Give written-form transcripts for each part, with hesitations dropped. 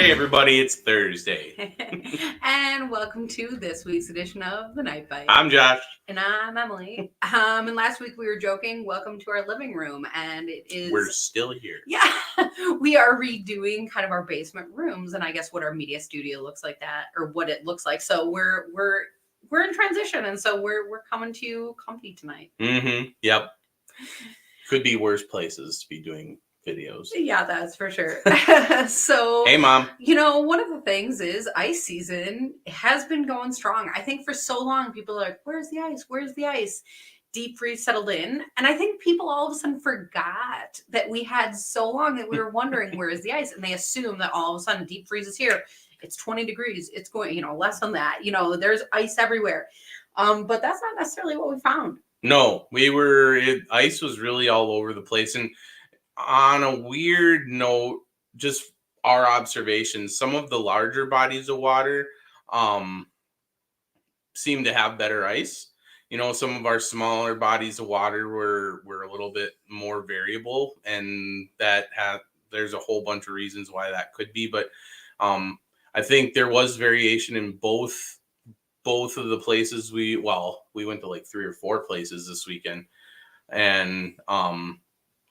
Hey everybody, it's Thursday. And welcome to this week's edition of The Night Bite. I'm Josh. And I'm Emily. And last week we were joking, welcome to our living room. And it is... We're still here. Yeah, we are redoing kind of our basement rooms and I guess what our media studio looks like that, or what it looks like. So we're in transition, and so we're coming to you comfy tonight. Mm-hmm. Yep. Could be worse places to be doing videos. Yeah, that's for sure. So, hey, Mom. You know, one of the things is ice season has been going strong. I think for so long, people are like, where's the ice? Where's the ice? Deep freeze settled in. And I think people all of a sudden forgot that we had so long that we were wondering, where is the ice? And they assume that all of a sudden deep freeze is here. It's 20 degrees. It's going, less than that. There's ice everywhere. But that's not necessarily what we found. No, ice was really all over the place. And on a weird note, just our observations, some of the larger bodies of water seem to have better ice. Some of our smaller bodies of water were a little bit more variable, and there's a whole bunch of reasons why that could be. But I think there was variation in both of the places we went to like 3 or 4 places this weekend. And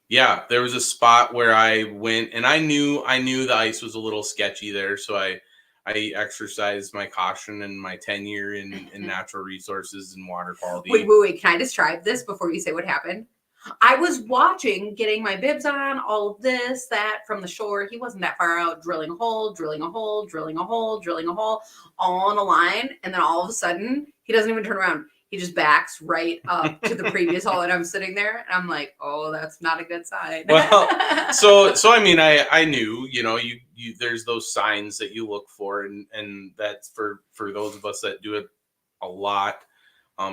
yeah, there was a spot where I went and I knew the ice was a little sketchy there. So I exercised my caution and my tenure in natural resources and water quality. Wait. Can I describe this before you say what happened? I was watching, getting my bibs on, all of this, that from the shore. He wasn't that far out, drilling a hole, all on a line. And then all of a sudden, he doesn't even turn around. He just backs right up to the previous hole, and I'm sitting there, and I'm like, "Oh, that's not a good sign." Well, so I mean, I knew, you there's those signs that you look for, and that's for those of us that do it a lot,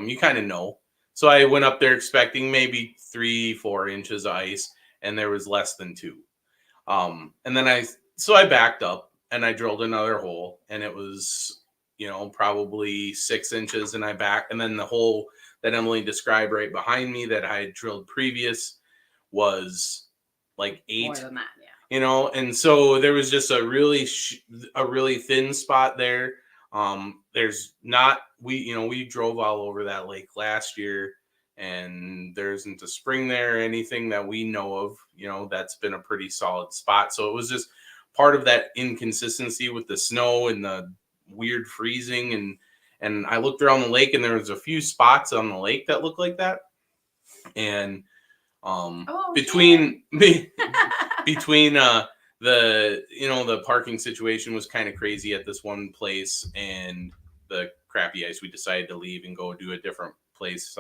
you kind of know. So I went up there expecting maybe 3-4 inches of ice, and there was less than 2. And then I backed up and I drilled another hole, and it was probably 6 inches, and and then the hole that Emily described right behind me that I had drilled previous was like 8. More than that, yeah. And so there was just a really thin spot there. There's not, we drove all over that lake last year, and there isn't a spring there or anything that we know of. That's been a pretty solid spot. So it was just part of that inconsistency with the snow and the weird freezing, and I looked around the lake, and there was a few spots on the lake that looked like that. And between the parking situation was kind of crazy at this one place, and the crappy ice, we decided to leave and go do a different place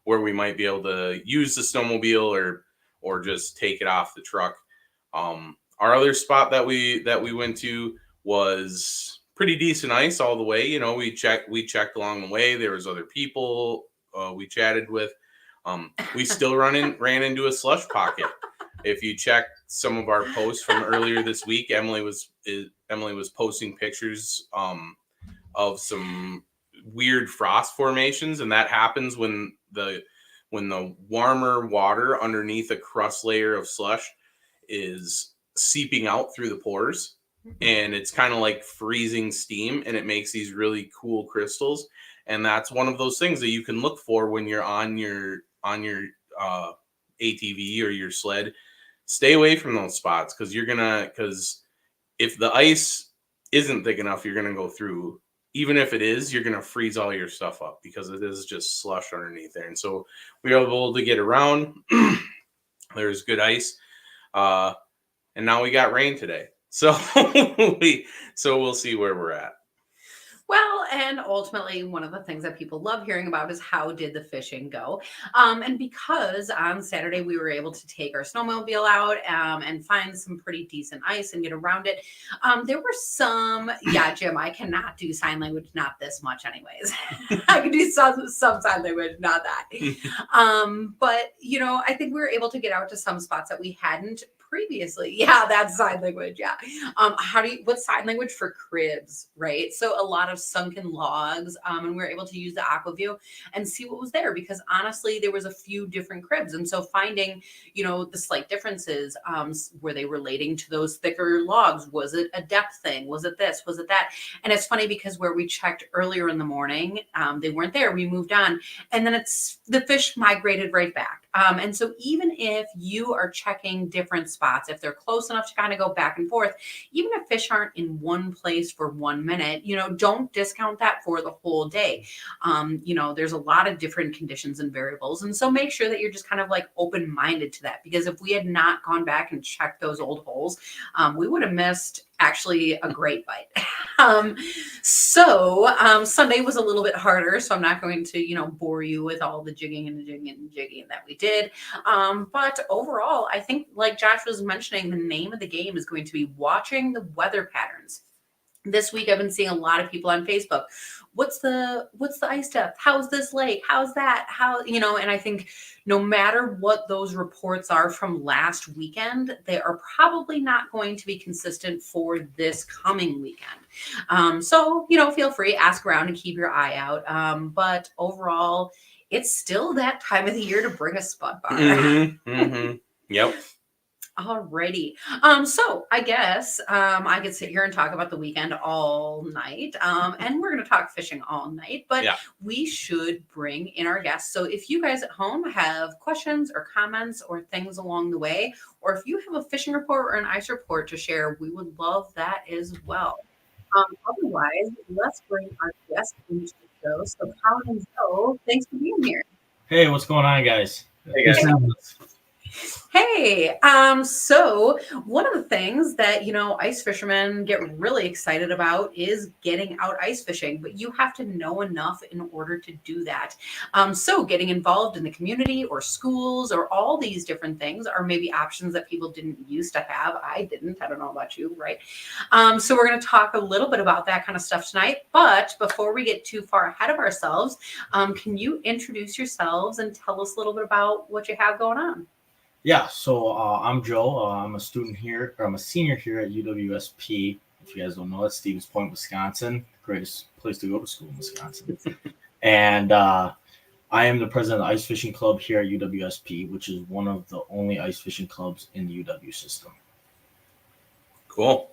where we might be able to use the snowmobile or just take it off the truck. Our other spot that we went to was pretty decent ice all the way. We checked along the way. There was other people we chatted with. We still ran into a slush pocket. If you check some of our posts from earlier this week, Emily was posting pictures of some weird frost formations, and that happens when the warmer water underneath a crust layer of slush is seeping out through the pores, and it's kind of like freezing steam, and it makes these really cool crystals. And that's one of those things that you can look for when you're on your ATV or your sled. Stay away from those spots, because if the ice isn't thick enough, you're gonna go through. Even if it is, you're gonna freeze all your stuff up because it is just slush underneath there. And so we were able to get around. There's good ice, and now we got rain today. So we'll see where we're at. Well, and ultimately, one of the things that people love hearing about is how did the fishing go? And because on Saturday we were able to take our snowmobile out and find some pretty decent ice and get around it, there were some, Jim, I cannot do sign language, not this much anyways. I can do some sign language, not that. But, I think we were able to get out to some spots that we hadn't previously. Yeah, that's sign language. Yeah. What's sign language for cribs, right? So a lot of sunken logs, and we were able to use the aqua view and see what was there, because honestly, there was a few different cribs. And so finding, the slight differences, were they relating to those thicker logs? Was it a depth thing? Was it this? Was it that? And it's funny because where we checked earlier in the morning, they weren't there. We moved on, and then the fish migrated right back. And so even if you are checking different spots, if they're close enough to kind of go back and forth, even if fish aren't in one place for 1 minute, don't discount that for the whole day. There's a lot of different conditions and variables. And so make sure that you're just kind of like open-minded to that, because if we had not gone back and checked those old holes, we would have missed actually a great bite. Sunday was a little bit harder, so I'm not going to, bore you with all the jigging and jigging and jigging that we did. But overall, I think, like Josh was mentioning, the name of the game is going to be watching the weather patterns. This week, I've been seeing a lot of people on Facebook. What's the ice depth? How's this lake? How's that? And I think no matter what those reports are from last weekend, they are probably not going to be consistent for this coming weekend. So, feel free, ask around and keep your eye out. But overall, it's still that time of the year to bring a spud bar. Yep. Alrighty. So I guess I could sit here and talk about the weekend all night. And we're going to talk fishing all night, but we should bring in our guests. So if you guys at home have questions or comments or things along the way, or if you have a fishing report or an ice report to share, we would love that as well. Otherwise, let's bring our guest into the show. So Collin and Joe, thanks for being here. Hey, what's going on, guys? Hey, guys. Hey, so one of the things that, ice fishermen get really excited about is getting out ice fishing, but you have to know enough in order to do that. So getting involved in the community or schools or all these different things are maybe options that people didn't used to have. I didn't. I don't know about you, right? So we're going to talk a little bit about that kind of stuff tonight. But before we get too far ahead of ourselves, can you introduce yourselves and tell us a little bit about what you have going on? Yeah, so I'm Joe. I'm a student here, or I'm a senior here at UWSP. If you guys don't know, that's Stevens Point, Wisconsin. Greatest place to go to school in Wisconsin. And I am the president of the Ice Fishing Club here at UWSP, which is one of the only ice fishing clubs in the UW system. Cool.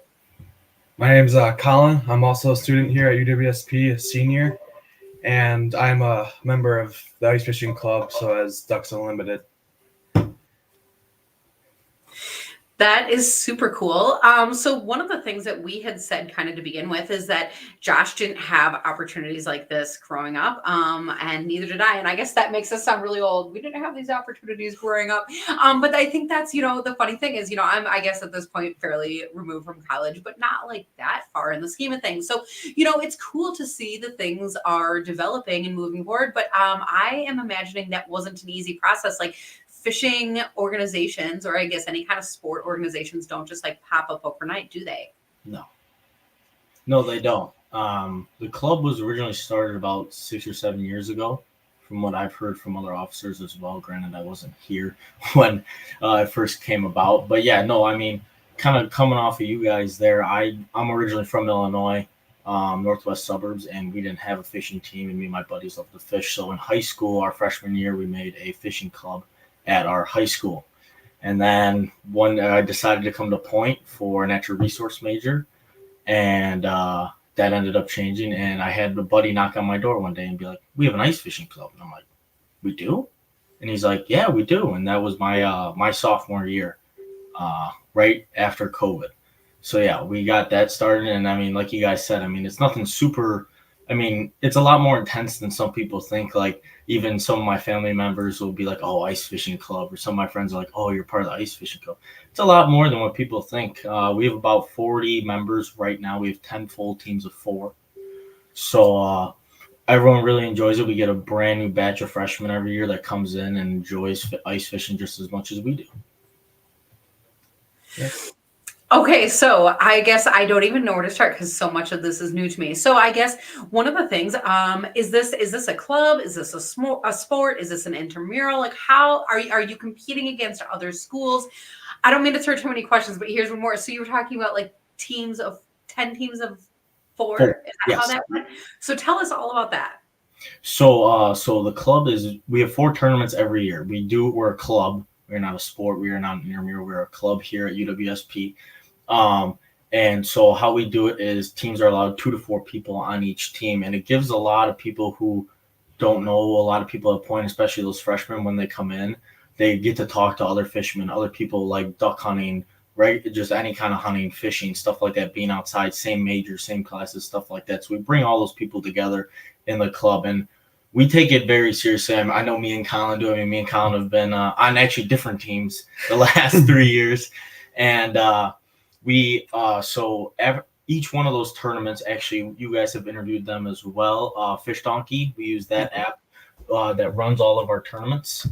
My name's Collin. I'm also a student here at UWSP, a senior, and I'm a member of the Ice Fishing Club, so as Ducks Unlimited. That is super cool. So one of the things that we had said kind of to begin with is that Josh didn't have opportunities like this growing up, and neither did I. And I guess that makes us sound really old. We didn't have these opportunities growing up. But I think that's, the funny thing is, I'm, I guess at this point, fairly removed from college, but not like that far in the scheme of things. So, it's cool to see that things are developing and moving forward. But I am imagining that wasn't an easy process. Like, fishing organizations, or I guess any kind of sport organizations, don't just like pop up overnight, do they? No, they don't. The club was originally started about 6 or 7 years ago, from what I've heard from other officers as well. Granted, I wasn't here when it first came about. But yeah, no, I mean, kind of coming off of you guys there, I'm originally from Illinois, northwest suburbs, and we didn't have a fishing team, and me and my buddies loved to fish. So in high school, our freshman year, we made a fishing club at our high school. And then I decided to come to Point for a natural resource major, and that ended up changing. And I had a buddy knock on my door one day and be like, "We have an ice fishing club." And I'm like, "We do?" And he's like, "Yeah, we do." And that was my sophomore year, right after COVID. So yeah, we got that started. And I mean, like you guys said, I mean, it's nothing super. I mean, it's a lot more intense than some people think. Like, even some of my family members will be like, "Oh, ice fishing club," or some of my friends are like, "Oh, you're part of the ice fishing club." It's a lot more than what people think. We have about 40 members right now. We have 10 full teams of 4. So everyone really enjoys it. We get a brand new batch of freshmen every year that comes in and enjoys ice fishing just as much as we do. Yeah. Okay, so I guess I don't even know where to start because so much of this is new to me. So I guess one of the things, is this a club? Is this a sport? Is this an intramural? Like, how are you competing against other schools? I don't mean to throw too many questions, but here's one more. So you were talking about like 10 teams of 4. Is that how Yes. that went? So tell us all about that. So the club we have 4 tournaments every year. We're a club. We're not a sport. We are not an intramural. We're a club here at UWSP. And so how we do it is teams are allowed 2 to 4 people on each team, and it gives a lot of people who don't know, a lot of people at point, especially those freshmen when they come in, they get to talk to other fishermen, other people like duck hunting, right? Just any kind of hunting, fishing, stuff like that, being outside, same major, same classes, stuff like that. So we bring all those people together in the club, and we take it very seriously. I know me and Collin do. I mean, me and Collin have been on actually different teams the last 3 years, and each one of those tournaments, actually, you guys have interviewed them as well. Fish Donkey, we use that app that runs all of our tournaments,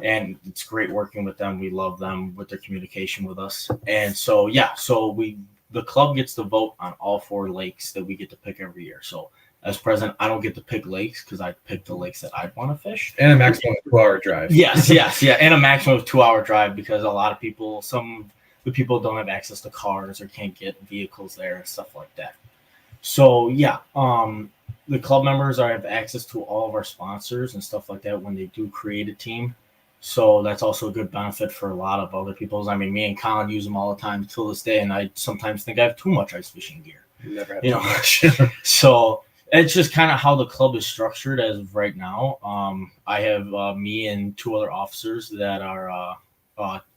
and it's great working with them. We love them with their communication with us. And so, the club gets to vote on all 4 lakes that we get to pick every year. So as president, I don't get to pick lakes because I pick the lakes that I'd want to fish. And a maximum of 2-hour drive. Yes, and a maximum of 2-hour drive because a lot of people, the people don't have access to cars or can't get vehicles there and stuff like that. So the club members have access to all of our sponsors and stuff like that when they do create a team. So that's also a good benefit for a lot of other people. I mean, me and Collin use them all the time till this day, and I sometimes think I have too much ice fishing gear. You never have too much. So it's just kind of how the club is structured as of right now. I have me and 2 other officers that are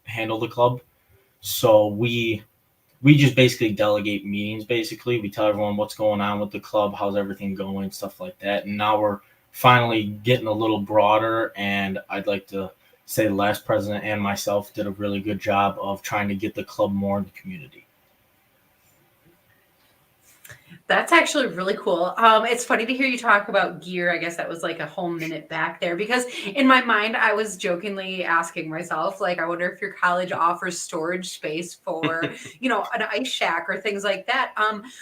handle the club. So we just basically delegate meetings. Basically, we tell everyone what's going on with the club, how's everything going, stuff like that. And now we're finally getting a little broader. And I'd like to say the last president and myself did a really good job of trying to get the club more in the community. That's actually really cool. It's funny to hear you talk about gear. I guess that was like a whole minute back there because in my mind, I was jokingly asking myself, like, I wonder if your college offers storage space for, an ice shack or things like that.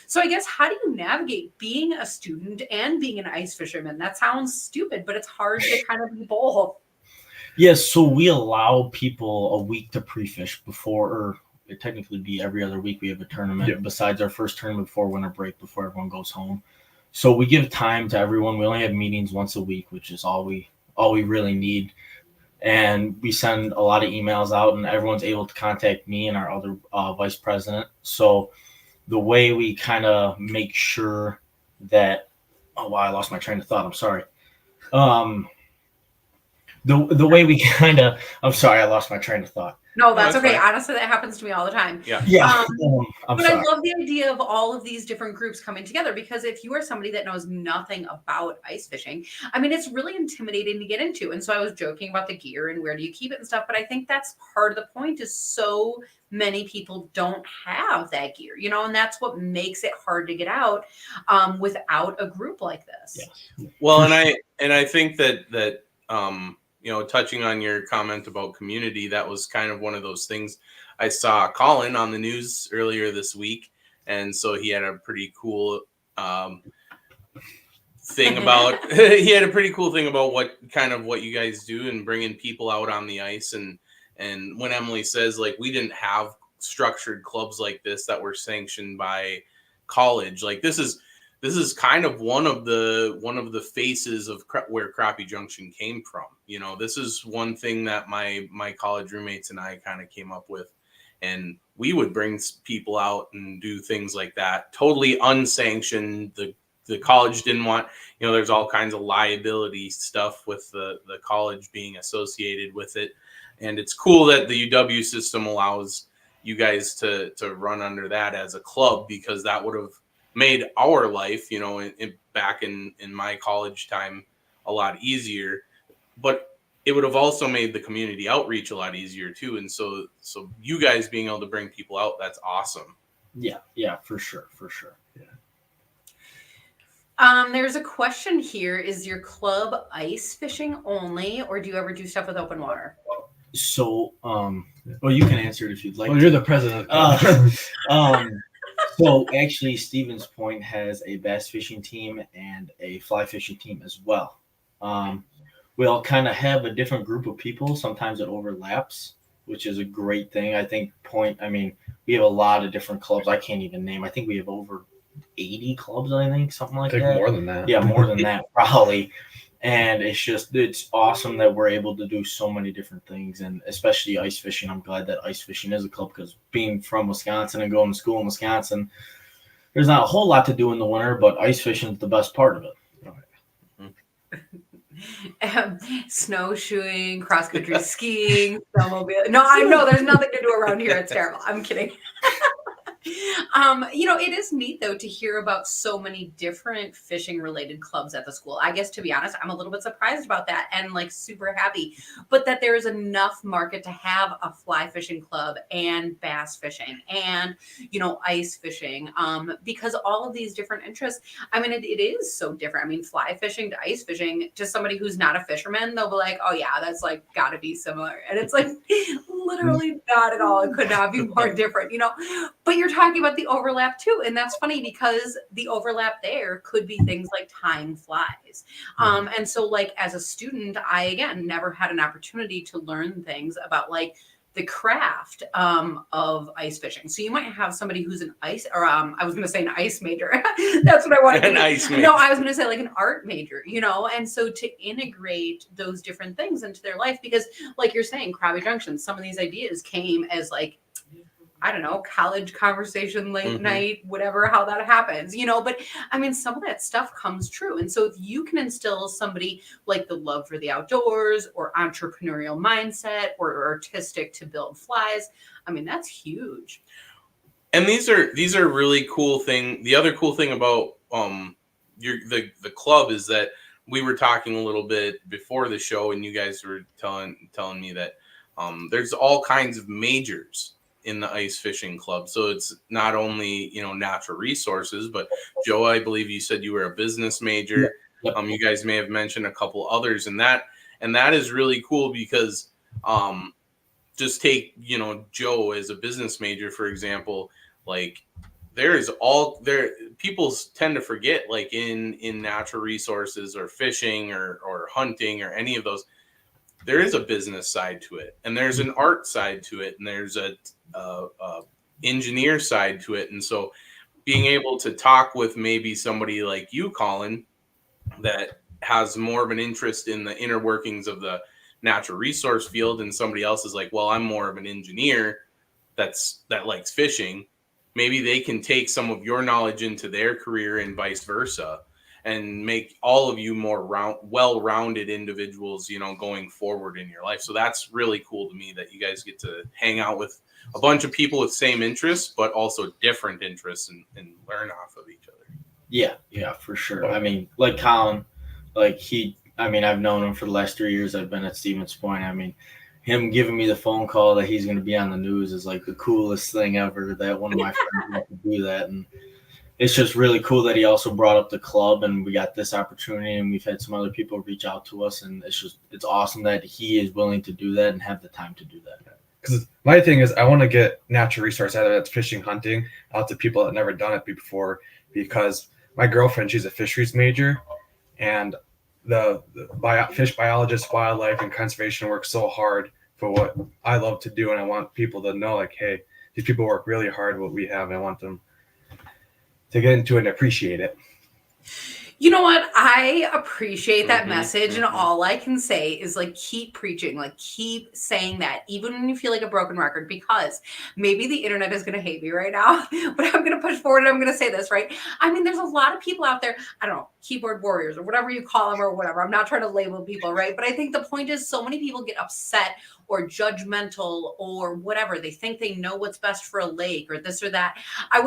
So I guess how do you navigate being a student and being an ice fisherman? That sounds stupid, but it's hard to kind of be both. Yes, so we allow people a week to pre-fish before, or it technically be every other week we have a tournament besides our first tournament before winter break, before everyone goes home. So we give time to everyone. We only have meetings once a week, which is all we really need. And we send a lot of emails out, and everyone's able to contact me and our other vice president. So the way we kind of make sure that I lost my train of thought. I'm sorry. The way we kind of I'm sorry, I lost my train of thought. No, that's okay. Fine. Honestly, that happens to me all the time. Yeah. But I love the idea of all of these different groups coming together because if you are somebody that knows nothing about ice fishing, I mean, it's really intimidating to get into. And so I was joking about the gear and where do you keep it and stuff. But I think that's part of the point is so many people don't have that gear, and that's what makes it hard to get out without a group like this. Yeah. Well, and I think that touching on your comment about community, that was kind of one of those things. I saw Collin on the news earlier this week, and so he had a pretty cool thing about what you guys do and bringing people out on the ice. And when Emily says, like, we didn't have structured clubs like this that were sanctioned by college, like this is kind of one of the faces of where Crappie Junction came from. This is one thing that my college roommates and I kind of came up with, and we would bring people out and do things like that, totally unsanctioned. The college didn't want, there's all kinds of liability stuff with the college being associated with it, and it's cool that the UW system allows you guys to run under that as a club, because that would have made our life, back in my college time a lot easier, but it would have also made the community outreach a lot easier too. And so you guys being able to bring people out, that's awesome. Yeah, for sure. Yeah. There's a question here. Is your club ice fishing only, or do you ever do stuff with open water? So, well, you can answer it if you'd like. Well, you're the president. So actually, Stevens Point has a bass fishing team and a fly fishing team as well. We all kind of have a different group of people. Sometimes it overlaps which is a great thing. I think we have a lot of different clubs. I can't even name. I think we have over 80 clubs, I think, something like that. More than that. Yeah, more than that, probably. And it's awesome that we're able to do so many different things, and especially ice fishing. I'm glad that ice fishing is a club, because being from Wisconsin and going to school in Wisconsin, there's not a whole lot to do in the winter, but ice fishing is the best part of it. Snowshoeing, cross-country skiing, snowmobile. No, I know there's nothing to do around here. It's terrible. I'm kidding. It is neat though to hear about so many different fishing related clubs at the school. I guess, to be honest, I'm a little bit surprised about that and like super happy, but that there is enough market to have a fly fishing club and bass fishing and, ice fishing, because all of these different interests, I mean, it is so different. I mean, fly fishing to ice fishing, to somebody who's not a fisherman, they'll be like, oh yeah, that's like gotta be similar. And it's like literally not at all. It could not be more different, but you're talking about the overlap too. And that's funny because the overlap there could be things like time flies. And so like as a student, I, again, never had an opportunity to learn things about like the craft of ice fishing. So you might have somebody who's an ice, or I was going to say an ice major. That's what I wanted to say. No, I was going to say like an art major, and so to integrate those different things into their life, because like you're saying, Krabby Junction, some of these ideas came as like, I don't know, college conversation, late night, whatever, how that happens, but I mean, some of that stuff comes true. And so if you can instill somebody like the love for the outdoors or entrepreneurial mindset or artistic to build flies, I mean, that's huge. And these are really cool thing. The other cool thing about the club is that we were talking a little bit before the show, and you guys were telling me that there's all kinds of majors in the ice fishing club. So it's not only, natural resources, but Joe, I believe you said you were a business major. Yep. You guys may have mentioned a couple others, and that is really cool because just take, Joe as a business major, for example, like people tend to forget, like in natural resources or fishing or hunting or any of those, there is a business side to it, and there's an art side to it, and there's a engineer side to it. And so being able to talk with maybe somebody like you, Collin, that has more of an interest in the inner workings of the natural resource field, and somebody else is like, well, I'm more of an engineer that likes fishing, maybe they can take some of your knowledge into their career and vice versa, and make all of you more well-rounded individuals, going forward in your life. So that's really cool to me that you guys get to hang out with a bunch of people with same interests, but also different interests, and learn off of each other. Yeah, for sure. I mean, like Collin, I've known him for the last 3 years. I've been at Stevens Point. I mean, him giving me the phone call that he's going to be on the news is like the coolest thing ever, that one of my friends got to do that. And it's just really cool that he also brought up the club, and we got this opportunity, and we've had some other people reach out to us, and it's awesome that he is willing to do that and have the time to do that. Because my thing is, I want to get natural resource, either that's fishing, hunting, out to people that never done it before, because my girlfriend, she's a fisheries major, and the fish biologist, wildlife, and conservation work so hard for what I love to do, and I want people to know, like, hey, these people work really hard what we have, and I want them to get into it and appreciate it. You know what? I appreciate that message, and all I can say is like keep preaching, like keep saying that, even when you feel like a broken record, because maybe the internet is going to hate me right now, but I'm going to push forward and I'm going to say this, right? I mean, there's a lot of people out there, I don't know, keyboard warriors or whatever you call them or whatever. I'm not trying to label people, right? But I think the point is so many people get upset or judgmental or whatever. They think they know what's best for a lake or this or that. I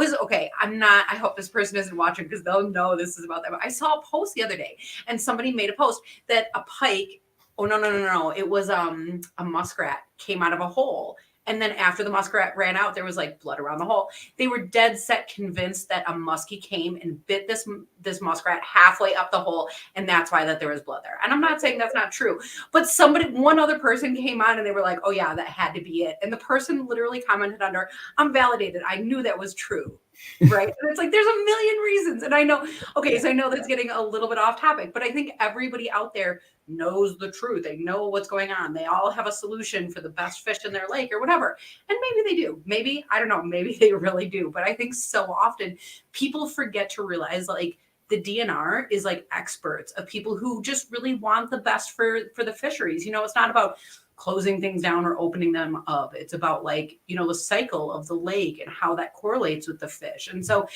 hope this person isn't watching because they'll know this is about them. I saw a post the other day and somebody made a post that a pike, it was a muskrat came out of a hole. And then after the muskrat ran out, there was like blood around the hole. They were dead set convinced that a muskie came and bit this muskrat halfway up the hole. And that's why that there was blood there. And I'm not saying that's not true, but one other person came on and they were like, oh yeah, that had to be it. And the person literally commented under, I'm validated. I knew that was true. Right. And it's like, there's a million reasons. And I know, okay, so I know that's getting a little bit off topic, but I think everybody out there knows the truth. They know what's going on. They all have a solution for the best fish in their lake or whatever. And maybe they do. Maybe, I don't know, maybe they really do. But I think so often people forget to realize like the DNR is like experts of people who just really want the best for the fisheries. You know, it's not about closing things down or opening them up. It's about like, you know, the cycle of the lake and how that correlates with the fish. And so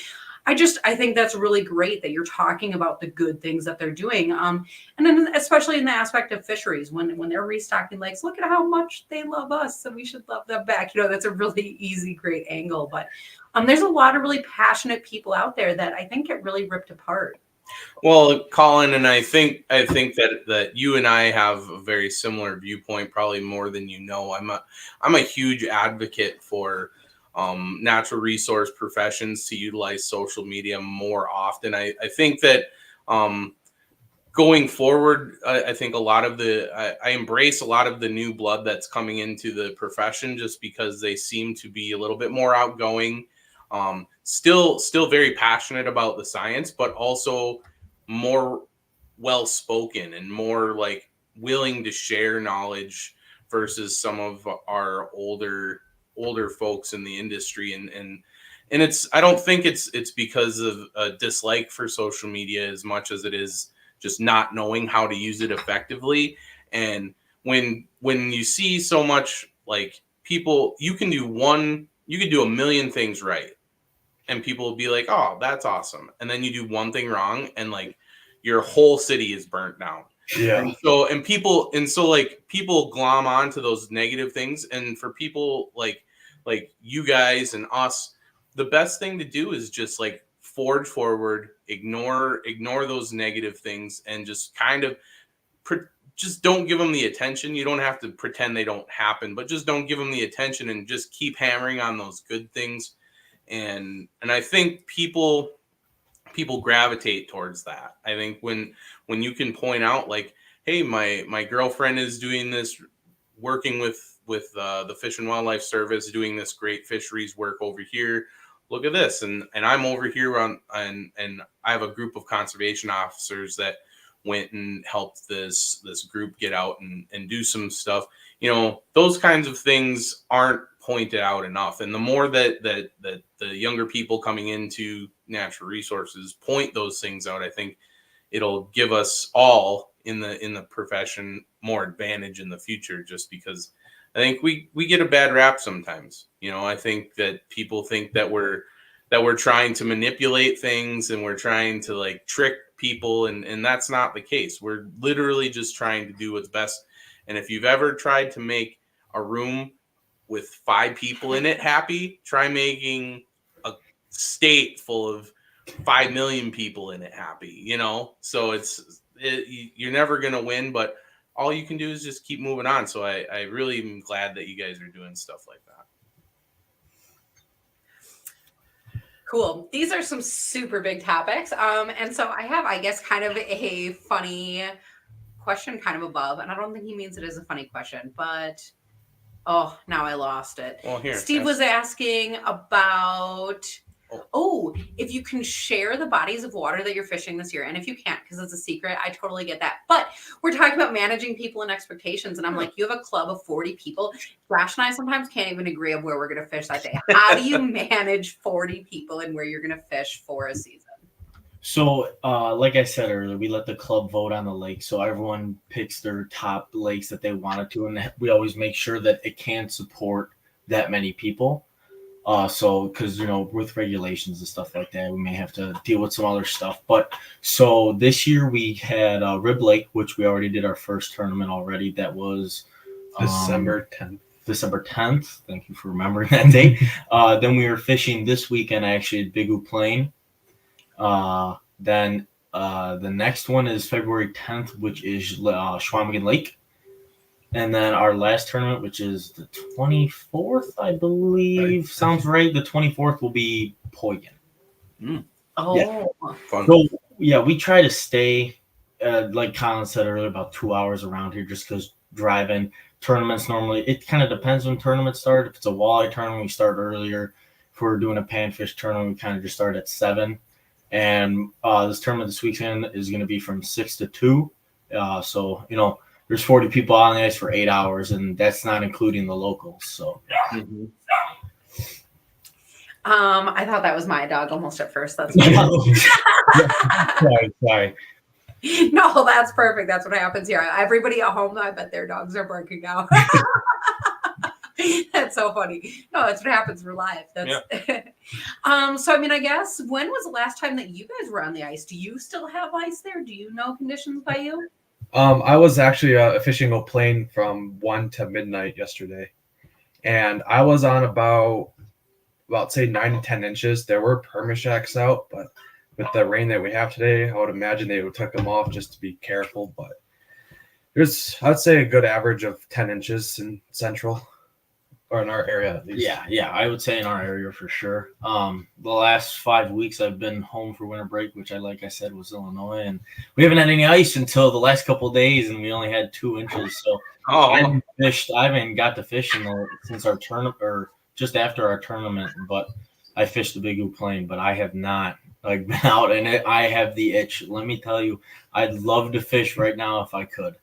I think that's really great that you're talking about the good things that they're doing. And then especially in the aspect of fisheries, when they're restocking lakes, look at how much they love us. So we should love them back. You know, that's a really easy, great angle. But there's a lot of really passionate people out there that I think get really ripped apart. Well, Collin, and I think that you and I have a very similar viewpoint, probably more than you know. I'm a huge advocate for natural resource professions to utilize social media more often. I think that going forward, I think a lot of I embrace a lot of the new blood that's coming into the profession just because they seem to be a little bit more outgoing. Still very passionate about the science, but also more well-spoken and more like willing to share knowledge versus some of our older folks in the industry. And it's, I don't think it's because of a dislike for social media as much as it is just not knowing how to use it effectively. And when you see so much like people, you can do a million things right, and people will be like, oh, that's awesome. And then you do one thing wrong and like your whole city is burnt down. Yeah. And so people glom on to those negative things. And for people like you guys and us, the best thing to do is just like forge forward, ignore those negative things, and just kind of just don't give them the attention. You don't have to pretend they don't happen, but just don't give them the attention and just keep hammering on those good things. And I think people gravitate towards that. I think when you can point out like, hey, my girlfriend is doing this, working with the Fish and Wildlife Service, doing this great fisheries work over here. Look at this, and I'm over here and I have a group of conservation officers that went and helped this group get out and do some stuff. You know, those kinds of things aren't pointed out enough. And the more that the younger people coming into natural resources point those things out, I think it'll give us all in the profession more advantage in the future, just because I think we get a bad rap sometimes. You know, I think that people think that we're trying to manipulate things and we're trying to like trick people, and that's not the case. We're literally just trying to do what's best. And if you've ever tried to make a room with 5 people in it happy, try making a state full of 5 million people in it happy, you know? So you're never going to win, but all you can do is just keep moving on. So I really am glad that you guys are doing stuff like that. Cool. These are some super big topics. And so I have, I guess, kind of a funny question kind of above, and I don't think he means it as a funny question, but oh, now I lost it. Well, here, Steve was asking about, if you can share the bodies of water that you're fishing this year. And if you can't, because it's a secret, I totally get that. But we're talking about managing people and expectations. And I'm like, you have a club of 40 people. Josh and I sometimes can't even agree on where we're going to fish that day. How do you manage 40 people and where you're going to fish for a season? So, like I said earlier, we let the club vote on the lake. So everyone picks their top lakes that they wanted to. And we always make sure that it can support that many people. So, because, you know, with regulations and stuff like that, we may have to deal with some other stuff. But so this year we had Rib Lake, which we already did our first tournament already. That was December 10th. December 10th. Thank you for remembering that date. Then we were fishing this weekend, actually, at Big Plain. Then the next one is February 10th, which is Schwamigan Lake. And then our last tournament, which is the 24th, I believe. Right. Sounds right. The 24th will be Poygan. Oh, yeah. Fun. So, yeah, we try to stay, like Collin said earlier, about 2 hours around here just because driving tournaments normally, it kind of depends when tournaments start. If it's a walleye tournament, we start earlier. for doing a panfish tournament, we kind of just start at 7. And this tournament this weekend is going to be from 6 to 2. So, there's 40 people on the ice for 8 hours, and that's not including the locals. So, Mm-hmm. I thought that was my dog almost at first. That's sorry. No, that's perfect. That's what happens here. Everybody at home, I bet their dogs are barking now. That's so funny. No, that's what happens. We're live. That's so I mean, I guess when was the last time that you guys were on the ice? Do you still have ice there? Do you know conditions by you? I was actually fishing a plane from 1 to midnight yesterday, and I was on about say 9 to 10 inches. There were permashacks out, but with the rain that we have today, I would imagine they would took them off just to be careful. But there's, I'd say, a good average of 10 inches in Central, or in our area at least. Yeah, I would say in our area for sure. The last 5 weeks I've been home for winter break, which like I said, was Illinois, and we haven't had any ice until the last couple of days, and we only had 2 inches. So I haven't got to fish since our tournament, or just after our tournament. But I fished the Big U Plain, but I have not been out, and I have the itch. Let me tell you, I'd love to fish right now if I could.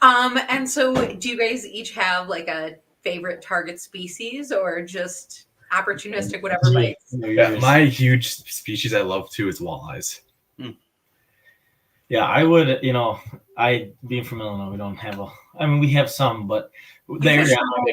And so do you guys each have like a favorite target species, or just opportunistic, whatever bites? Yeah, my huge species I love too is walleyes. Yeah, I would, I being from Illinois, we don't have we have some, but they're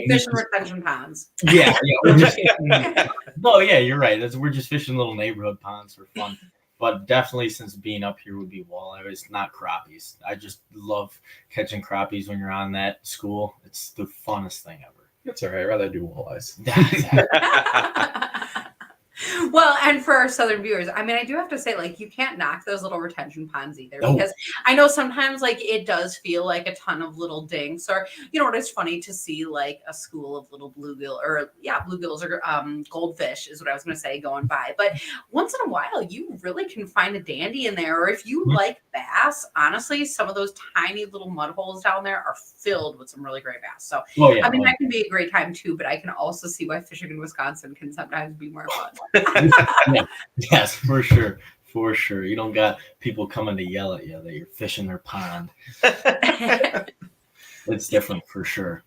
fish and retention ponds. Yeah. We're just you're right. We're just fishing little neighborhood ponds for fun. But definitely, since being up here would be walleye. It's not crappies. I just love catching crappies when you're on that school. It's the funnest thing ever. That's all right. I'd rather do walleyes. Well, and for our southern viewers, I mean, I do have to say, like, you can't knock those little retention ponds either, because I know sometimes, like, it does feel like a ton of little dinks, or, what is funny to see, like, a school of little bluegills or goldfish is what I was going to say going by. But once in a while, you really can find a dandy in there, or if you like bass, honestly, some of those tiny little mud holes down there are filled with some really great bass. So, I mean, that can be a great time too, but I can also see why fishing in Wisconsin can sometimes be more fun. Yes, for sure. You don't got people coming to yell at you that you're fishing their pond. It's different for sure.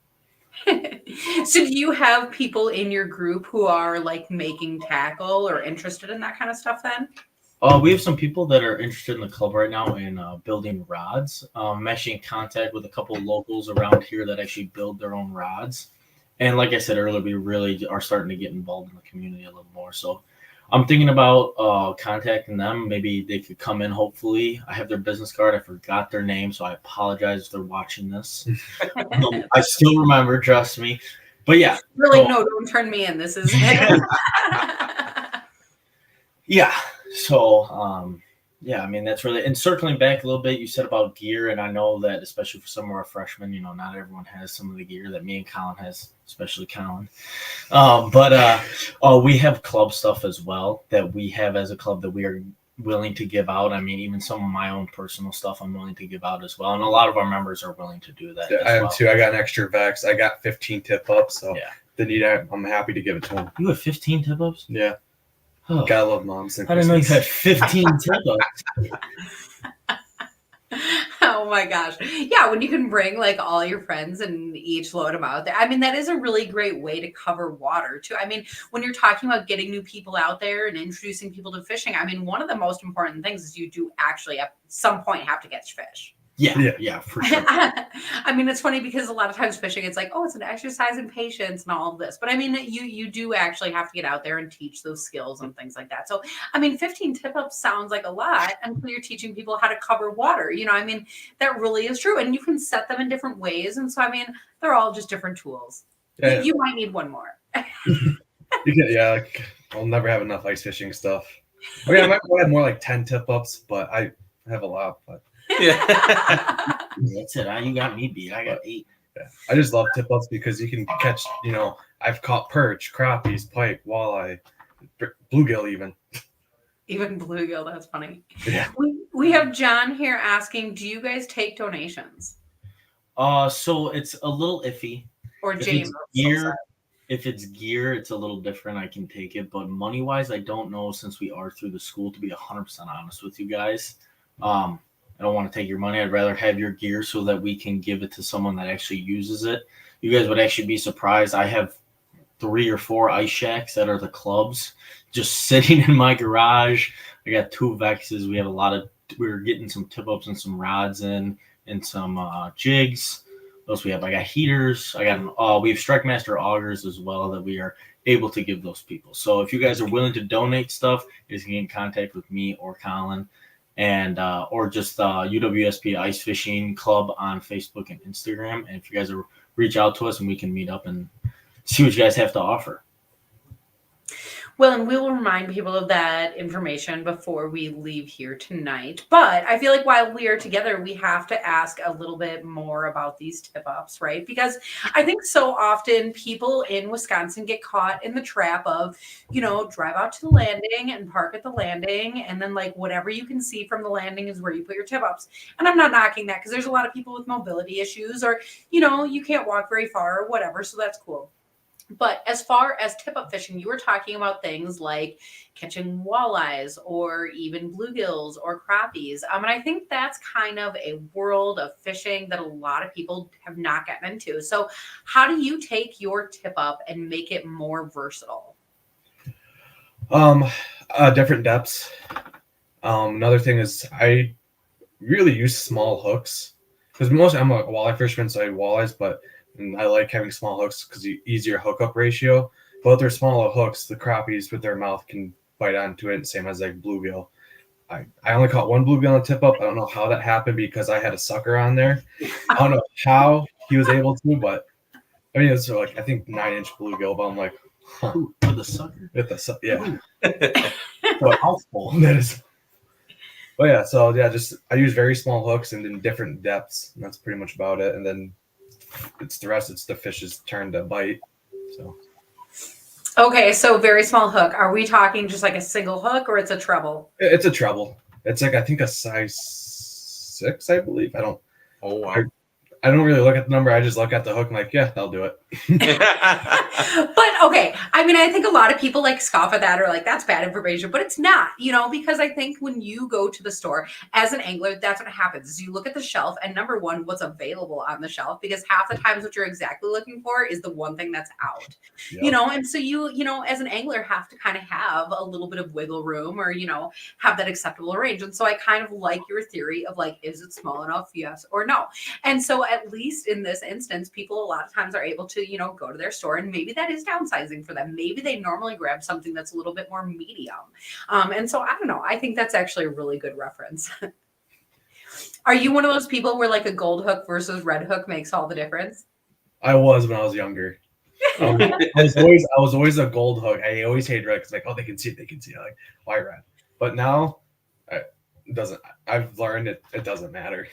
So do you have people in your group who are like making tackle or interested in that kind of stuff then? We have some people that are interested in the club right now in building rods. I'm actually in contact with a couple of locals around here that actually build their own rods. And like I said earlier, we really are starting to get involved in the community a little more. So I'm thinking about contacting them. Maybe they could come in, hopefully. I have their business card. I forgot their name, so I apologize if they're watching this. I still remember, trust me. But yeah. Really, no, don't turn me in. This is Yeah. So, I mean, that's really, and circling back a little bit, you said about gear, and I know that especially for some of our freshmen, not everyone has some of the gear that me and Collin has, especially Collin. But we have club stuff as well that we have as a club that we are willing to give out. I mean, even some of my own personal stuff I'm willing to give out as well. And a lot of our members are willing to do that. I am too. I got an extra Vex. I got 15 tip-ups, so the need, I'm happy to give it to them. You have 15 tip-ups? Yeah. Oh. Gotta love moms. I didn't know you had 15 tip-ups. Oh my gosh. Yeah, when you can bring like all your friends and each load them out there. I mean, that is a really great way to cover water too. I mean, when you're talking about getting new people out there and introducing people to fishing, I mean, one of the most important things is you do actually at some point have to catch fish. Yeah, for sure. I mean, it's funny because a lot of times fishing, it's like, oh, it's an exercise in patience and all of this. But I mean, you do actually have to get out there and teach those skills and things like that. So, I mean, 15 tip-ups sounds like a lot until you're teaching people how to cover water. I mean, that really is true. And you can set them in different ways. And so, I mean, they're all just different tools. Yeah. You might need one more. I'll never have enough ice fishing stuff. I mean, I might have more like 10 tip-ups, but I have a lot. But yeah, that's it. You got me beat. I got 8. Yeah, I just love tip-ups because you can catch. I've caught perch, crappies, pike, walleye, bluegill, even bluegill. That's funny. Yeah. We have John here asking, do you guys take donations? So it's a little iffy. Or James. If it's gear, it's a little different. I can take it, but money wise, I don't know since we are through the school. To be 100% honest with you guys, I don't want to take your money. I'd rather have your gear so that we can give it to someone that actually uses it. You guys would actually be surprised. I have 3 or 4 ice shacks that are the clubs just sitting in my garage. I got 2 Vexes. We have a lot of. We're getting some tip ups and some rods in and some jigs. What else we have? I got heaters. We have Strike Master augers as well that we are able to give those people. So if you guys are willing to donate stuff, you can get in contact with me or Collin, and or just UWSP Ice Fishing Club on Facebook and Instagram. And if you guys are reach out to us and we can meet up and see what you guys have to offer. Well, and we will remind people of that information before we leave here tonight. But I feel like while we are together, we have to ask a little bit more about these tip-ups, right? Because I think so often people in Wisconsin get caught in the trap of, drive out to the landing and park at the landing. And then like whatever you can see from the landing is where you put your tip-ups. And I'm not knocking that because there's a lot of people with mobility issues or, you can't walk very far or whatever. So that's cool. But as far as tip-up fishing, you were talking about things like catching walleyes or even bluegills or crappies. And I think that's kind of a world of fishing that a lot of people have not gotten into. So how do you take your tip-up and make it more versatile? Different depths. Another thing is I really use small hooks because mostly I'm a walleye fisherman, so I walleyes, but and I like having small hooks because easier hookup ratio. But with their smaller hooks, the crappies with their mouth can bite onto it, same as like bluegill. I only caught 1 bluegill on the tip up. I don't know how that happened because I had a sucker on there. I don't know how he was able to, but I mean, it's like I think 9-inch bluegill. But I'm like, With the sucker? With the yeah. What helpful That is. But yeah, so yeah, just I use very small hooks and in different depths. And that's pretty much about it. And then it's the fish's turn to bite. So Okay, so very small hook. Are we talking just like a single hook or it's a treble? it's a treble. It's like I think a size 6, I believe. Oh wow. I don't really look at the number. I just look at the hook and like, yeah, that'll do it. But okay, I mean, I think a lot of people like scoff at that or like that's bad information, but it's not, because I think when you go to the store as an angler, that's what happens is you look at the shelf and number one, what's available on the shelf, because half the times what you're exactly looking for is the one thing that's out, Yep. and so you as an angler have to kind of have a little bit of wiggle room or, have that acceptable range. And so I kind of like your theory of like, is it small enough? Yes or no. And so at least in this instance, people a lot of times are able to, go to their store and maybe that is downsizing for them. Maybe they normally grab something that's a little bit more medium. And so I don't know. I think that's actually a really good reference. Are you one of those people where like a gold hook versus red hook makes all the difference? I was when I was younger. I was always a gold hook. I always hated red because like, oh, they can see it. Like, why red? But now it doesn't. I've learned it doesn't matter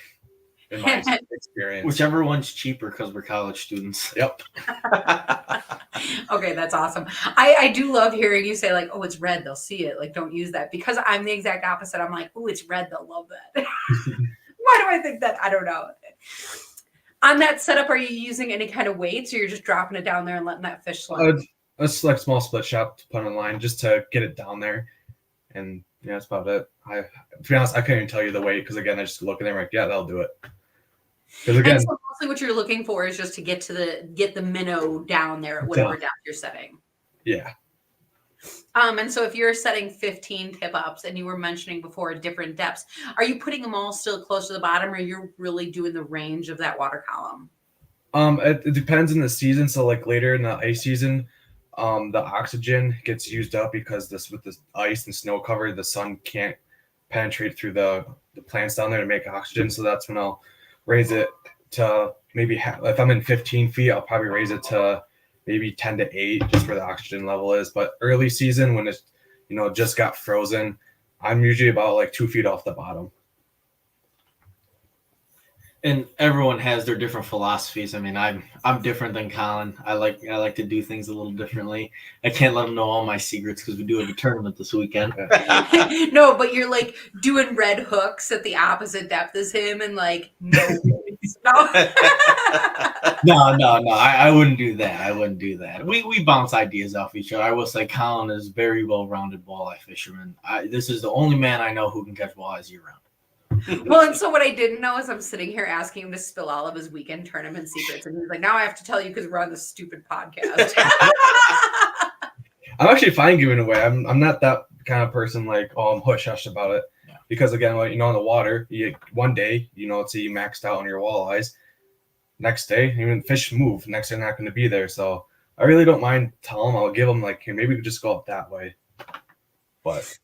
in my experience. Whichever one's cheaper because we're college students. Yep. Okay, that's awesome. I do love hearing you say like, oh, it's red, they'll see it. Like, don't use that, because I'm the exact opposite. I'm like, oh, it's red, they'll love that. Why do I think that? I don't know. On that setup, are you using any kind of weights or you're just dropping it down there and letting that fish slide? A select small split shot to put on line just to get it down there. And yeah, that's about it. To be honest, I couldn't even tell you the weight because again, I just look at them like, yeah, that'll do it. Because again, and so mostly what you're looking for is just to get the minnow down there at whatever depth you're setting. Yeah. And so if you're setting 15 tip ups and you were mentioning before different depths, are you putting them all still close to the bottom or you're really doing the range of that water column? It depends on the season. So like later in the ice season, the oxygen gets used up because with the ice and snow cover, the sun can't penetrate through the plants down there to make oxygen. So that's when I'll raise it to maybe if I'm in 15 feet, I'll probably raise it to maybe 10 to 8, just where the oxygen level is. But early season, when it's just got frozen, I'm usually about like 2 feet off the bottom. And everyone has their different philosophies. I mean, I'm different than Collin. I like to do things a little differently. I can't let him know all my secrets because we do have a tournament this weekend. No, but you're like doing red hooks at the opposite depth as him, and like no. friends. No. No. I wouldn't do that. I wouldn't do that. We bounce ideas off each other. I will say Collin is very well-rounded walleye fisherman. This is the only man I know who can catch walleyes year-round. Well, and so what I didn't know is I'm sitting here asking him to spill all of his weekend tournament secrets, and he's like, "Now I have to tell you because we're on this stupid podcast." I'm actually fine giving away. I'm not that kind of person like, oh, I'm hush hush about it. Yeah. Because again, like, in the water, one day, let's say you maxed out on your walleyes. Next day, even fish move. Next day, they're not going to be there. So I really don't mind telling them. I'll give them like, hey, maybe we could just go up that way. But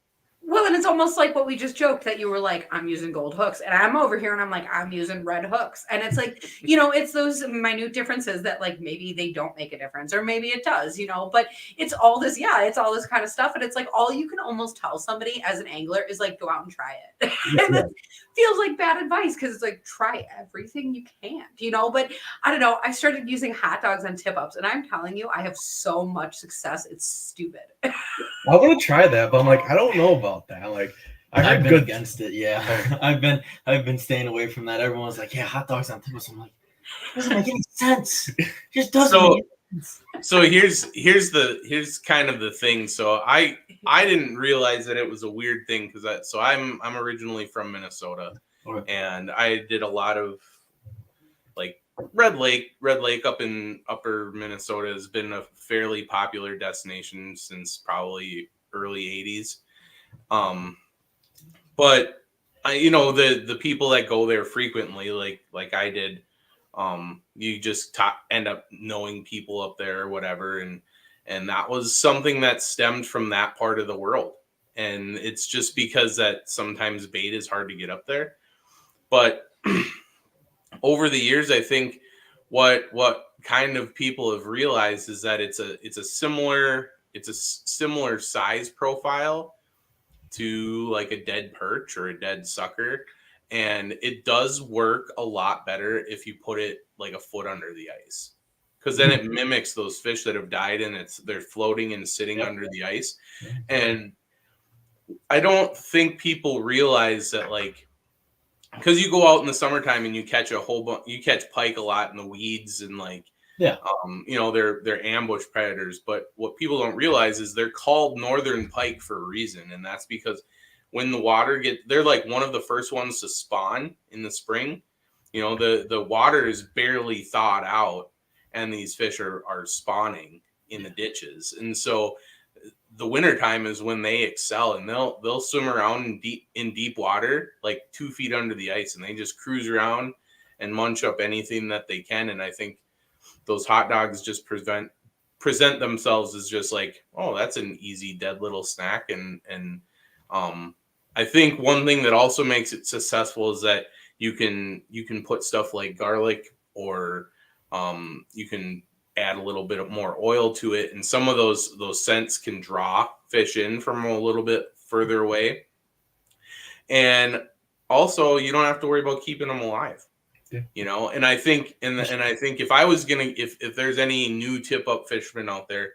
Well, and it's almost like what we just joked that you were like, I'm using gold hooks. And I'm over here and I'm like, I'm using red hooks. And it's like, it's those minute differences that like maybe they don't make a difference or maybe it does, but it's all this, it's all this kind of stuff. And it's like all you can almost tell somebody as an angler is like, go out and try it. And that feels like bad advice because it's like, try everything you can, but I don't know. I started using hot dogs on tip ups and I'm telling you, I have so much success. It's stupid. I want to try that, but I'm like, I don't know about that. Like, I've been against it. Yeah, I've been staying away from that. Everyone's like, yeah, hot dogs on tip. I'm like, it doesn't make any sense. It just doesn't make any sense. So here's kind of the thing. So I didn't realize that it was a weird thing because I'm originally from Minnesota, and I did a lot of like Red Lake up in upper Minnesota has been a fairly popular destination since probably early 80s. But the people that go there frequently, like I did, you just end up knowing people up there or whatever. And that was something that stemmed from that part of the world. And it's just because that sometimes bait is hard to get up there. But over the years, I think what kind of people have realized is that it's a similar size profile to like a dead perch or a dead sucker, and it does work a lot better if you put it like a foot under the ice, because then it mimics those fish that have died and they're floating and sitting under the ice. And I don't think people realize that, like, because you go out in the summertime and you catch you catch pike a lot in the weeds and like, they're ambush predators. But what people don't realize is they're called northern pike for a reason. And that's because when the water they're like one of the first ones to spawn in the spring. The water is barely thawed out and these fish are spawning in the ditches. And so the wintertime is when they excel, and they'll swim around in deep water, like 2 feet under the ice, and they just cruise around and munch up anything that they can. And I think those hot dogs just present themselves as just like, oh, that's an easy dead little snack. And I think one thing that also makes it successful is that you can put stuff like garlic, or you can add a little bit more oil to it, and some of those scents can draw fish in from a little bit further away. And also, you don't have to worry about keeping them alive. Yeah. And I think and I think if I was gonna if there's any new tip up fishermen out there,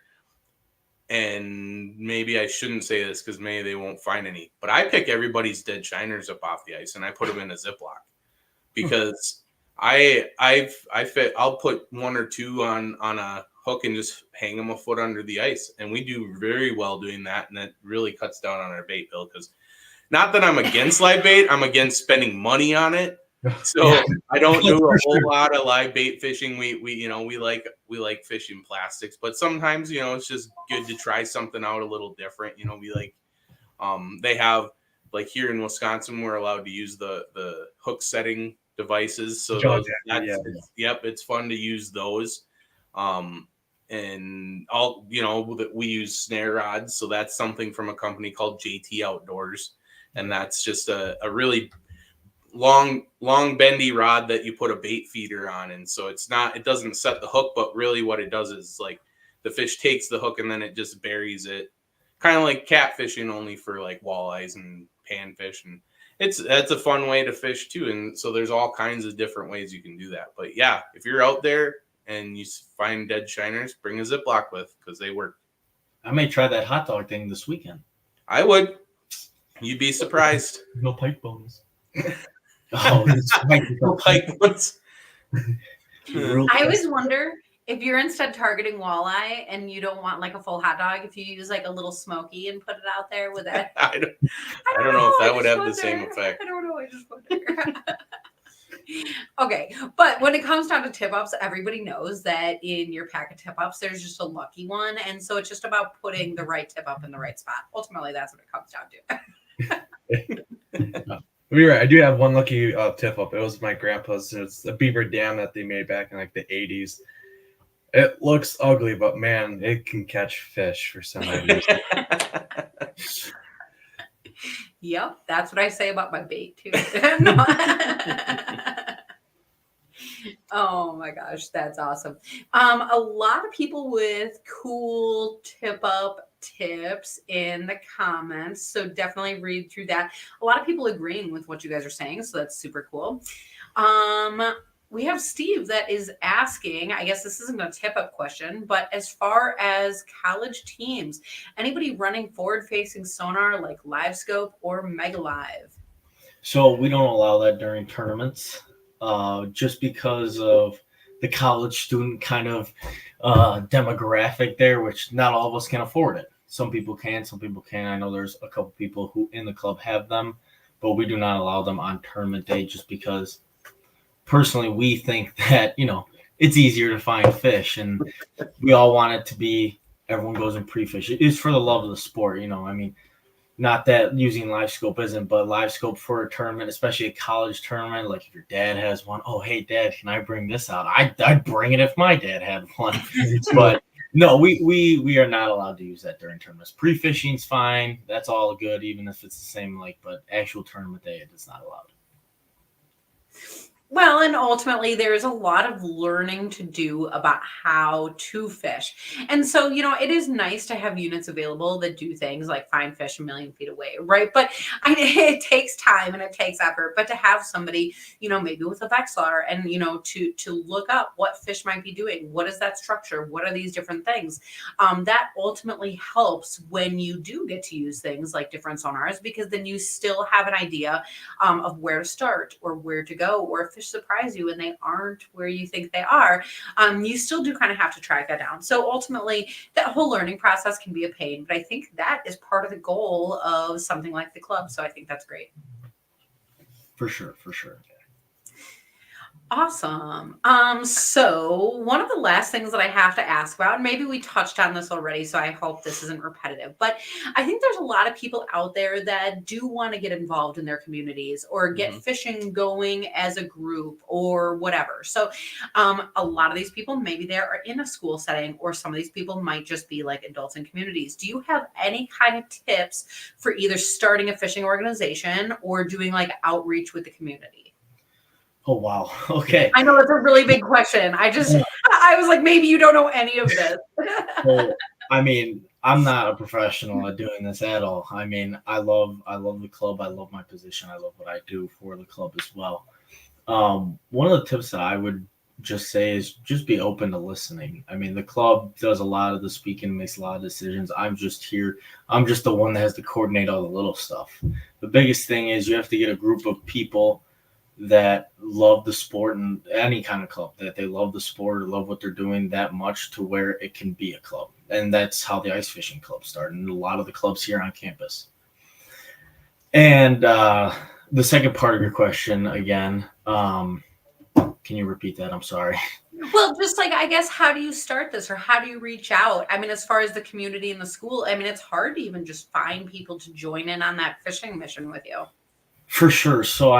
and maybe I shouldn't say this because maybe they won't find any, but I pick everybody's dead shiners up off the ice and I put them in a Ziploc, because I'll put 1 or 2 on a hook and just hang them a foot under the ice. And we do very well doing that. And that really cuts down on our bait bill, because not that I'm against live bait, I'm against spending money on it. So I don't do a whole lot of live bait fishing. We like fishing plastics, but sometimes, it's just good to try something out a little different. We like, they have, like, here in Wisconsin, we're allowed to use the hook setting devices. So it's fun to use those. And we use snare rods. So that's something from a company called JT Outdoors. And that's just a really long bendy rod that you put a bait feeder on. And so it doesn't set the hook, but really what it does is, like, the fish takes the hook and then it just buries it, kind of like catfishing, only for like walleyes and panfish. And that's a fun way to fish too. And so there's all kinds of different ways you can do that. But yeah, if you're out there and you find dead shiners, bring a Ziploc with, because they work. I may try that hot dog thing this weekend. I would. You'd be surprised. No pike bones. Oh, no pike bones. I always wonder if you're instead targeting walleye and you don't want like a full hot dog, if you use like a little smoky and put it out there with that. I don't know if that would I have just the same wonder. effect. I don't know. I just wonder. Okay, but when it comes down to tip ups, everybody knows that in your pack of tip ups, there's just a lucky one, and so it's just about putting the right tip up in the right spot. Ultimately, that's what it comes down to. You're right. I do have one lucky tip up. It was my grandpa's. It's a beaver dam that they made back in like the 80s. It looks ugly, but man, it can catch fish for some reason. Yep, that's what I say about my bait too. Oh my gosh, that's awesome. A lot of people with cool tip up tips in the comments, so definitely read through that. A lot of people agreeing with what you guys are saying, so that's super cool. We have Steve that is asking, I guess this isn't a tip up question, but as far as college teams, anybody running forward facing sonar like Live Scope or Mega Live? So we don't allow that during tournaments, just because of the college student kind of demographic there, which not all of us can afford it. Some people can, some people can't. I know there's a couple people who in the club have them, but we do not allow them on tournament day just because personally we think that, it's easier to find fish and we all want it to be everyone goes and pre-fish. It is for the love of the sport, not that using Live Scope isn't, but Live Scope for a tournament, especially a college tournament, like if your dad has one, oh, hey, Dad, can I bring this out? I'd bring it if my dad had one. But no, we are not allowed to use that during tournaments. Pre-fishing's fine. That's all good, even if it's the same lake, but actual tournament day, it is not allowed. Well, and ultimately there's a lot of learning to do about how to fish. And so, it is nice to have units available that do things like find fish a million feet away, right? But it takes time and it takes effort. But to have somebody, maybe with a Vexlar and, to look up what fish might be doing, what is that structure? What are these different things? That ultimately helps when you do get to use things like different sonars, because then you still have an idea of where to start or where to go, or if fish surprise you and they aren't where you think they are, you still do kind of have to track that down. So ultimately, that whole learning process can be a pain, but I think that is part of the goal of something like the club. So I think that's great. For sure. Awesome. So one of the last things that I have to ask about, and maybe we touched on this already, so I hope this isn't repetitive, but I think there's a lot of people out there that do want to get involved in their communities or get fishing going as a group or whatever. So a lot of these people, maybe they are in a school setting, or some of these people might just be like adults in communities. Do you have any kind of tips for either starting a fishing organization or doing like outreach with the community? Oh, wow. Okay. I know that's a really big question. I was like, maybe you don't know any of this. Well, I'm not a professional at doing this at all. I love the club. I love my position. I love what I do for the club as well. One of the tips that I would just say is just be open to listening. The club does a lot of the speaking, makes a lot of decisions. I'm just here. I'm just the one that has to coordinate all the little stuff. The biggest thing is you have to get a group of people that love the sport, and any kind of club that they love the sport or love what they're doing that much to where it can be a club. And that's how the ice fishing club started, and a lot of the clubs here on campus. And the second part of your question again, can you repeat that? I'm sorry. Well, just like, I guess, how do you start this, or how do you reach out? As far as the community and the school, it's hard to even just find people to join in on that fishing mission with you. For sure. So,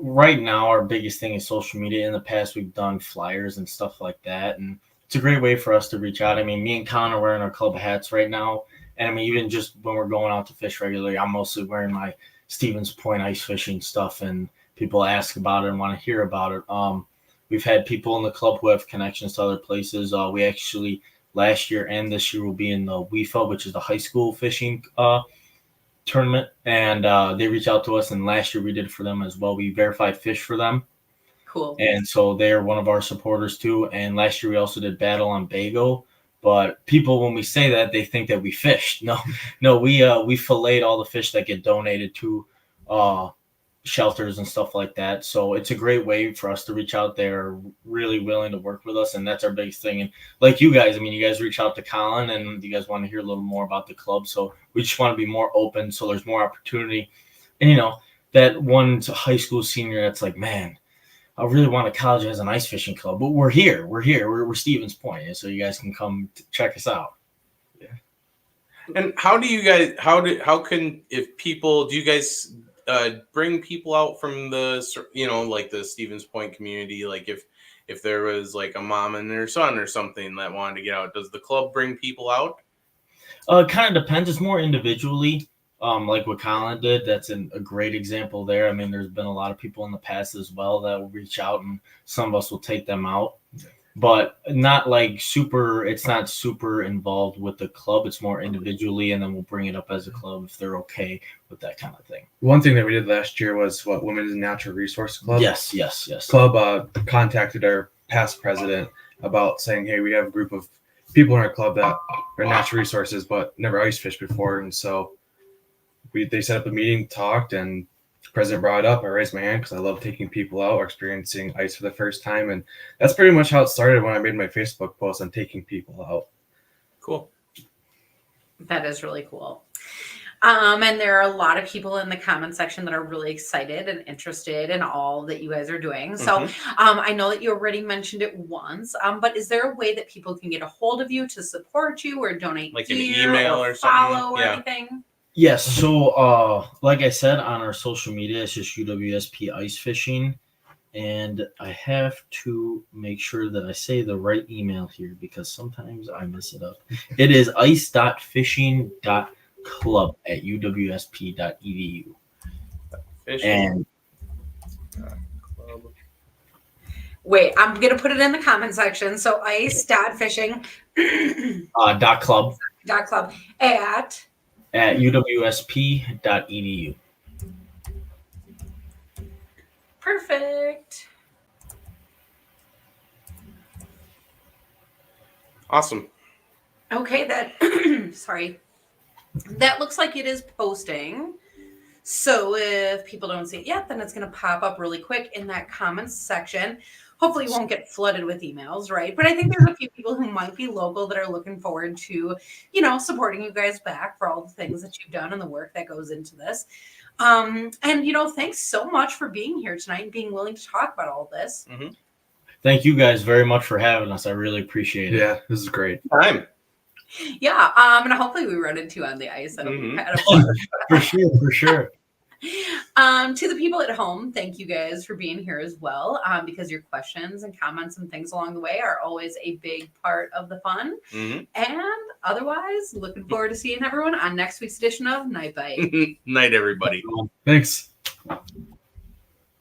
right now our biggest thing is social media. In the past, we've done flyers and stuff like that. And it's a great way for us to reach out. Me and Con are wearing our club hats right now. And even just when we're going out to fish regularly, I'm mostly wearing my Stevens Point ice fishing stuff, and people ask about it and want to hear about it. We've had people in the club who have connections to other places. We actually last year and this year will be in the WIFA, which is the high school fishing tournament, and they reach out to us, and last year we did it for them as well. We verified fish for them. Cool. And so they're one of our supporters too. And last year we also did Battle on Bago. But people, when we say that, they think that we fished. No, we filleted all the fish that get donated to shelters and stuff like that. So it's a great way for us to reach out. They're really willing to work with us, and that's our biggest thing. And like you guys, I mean, you guys reach out to Collin and you guys want to hear a little more about the club. So we just want to be more open so there's more opportunity. And, you know, that one high school senior that's like, man, I really want a college that has an ice fishing club, but we're here. We're Stevens Point. And so you guys can come check us out. And how do you guys, how can, if people, do you guys bring people out from the, you know, like the Stevens Point community? Like if there was like a mom and their son or something that wanted to get out, does the club bring people out? Kind of depends. It's more individually, like what Collin did. That's a great example there. I mean, there's been a lot of people in the past as well that will reach out, and some of us will take them out. But not like super, it's not super involved with the club. It's more individually, and then we'll bring it up as a club if they're okay with that kind of thing. One thing that we did last year was Women's Natural Resource Club. Yes. Club contacted our past president about saying, hey, we have a group of people in our club that are natural resources but never ice fished before. And so they set up a meeting, talked, and the president brought it up. I raised my hand because I love taking people out or experiencing ice for the first time. And that's pretty much how it started when I made my Facebook post on taking people out. Cool. That is really cool. And there are a lot of people in the comment section that are really excited and interested in all that you guys are doing. So I know that you already mentioned it once, but is there a way that people can get a hold of you to support you or donate Like an gear email or something? follow or Yeah. anything? Yes. So, like I said, on our social media, it's just UWSP Ice Fishing. And I have to make sure that I say the right email here because sometimes I mess it up. It is ice.fishing.club@uwsp.edu. And Wait, I'm going to put it in the comment section. So ice.fishing .club .club at uwsp.edu. Perfect. Awesome. Okay, that sorry. That looks like it is posting. So if people don't see it yet, then it's going to pop up really quick in that comments section. Hopefully, you won't get flooded with emails, right? But I think there's a few people who might be local that are looking forward to, you know, supporting you guys back for all the things that you've done and the work that goes into this. And, you know, thanks so much for being here tonight and being willing to talk about all this. Thank you guys very much for having us. I really appreciate it. Yeah, this is great. Time. Yeah, and hopefully we run into you on the ice. That'll be kind of fun. For sure. To the people at home, thank you guys for being here as well, because your questions and comments and things along the way are always a big part of the fun. And otherwise, looking forward to seeing everyone on next week's edition of Night Bite. Night, everybody. Thanks.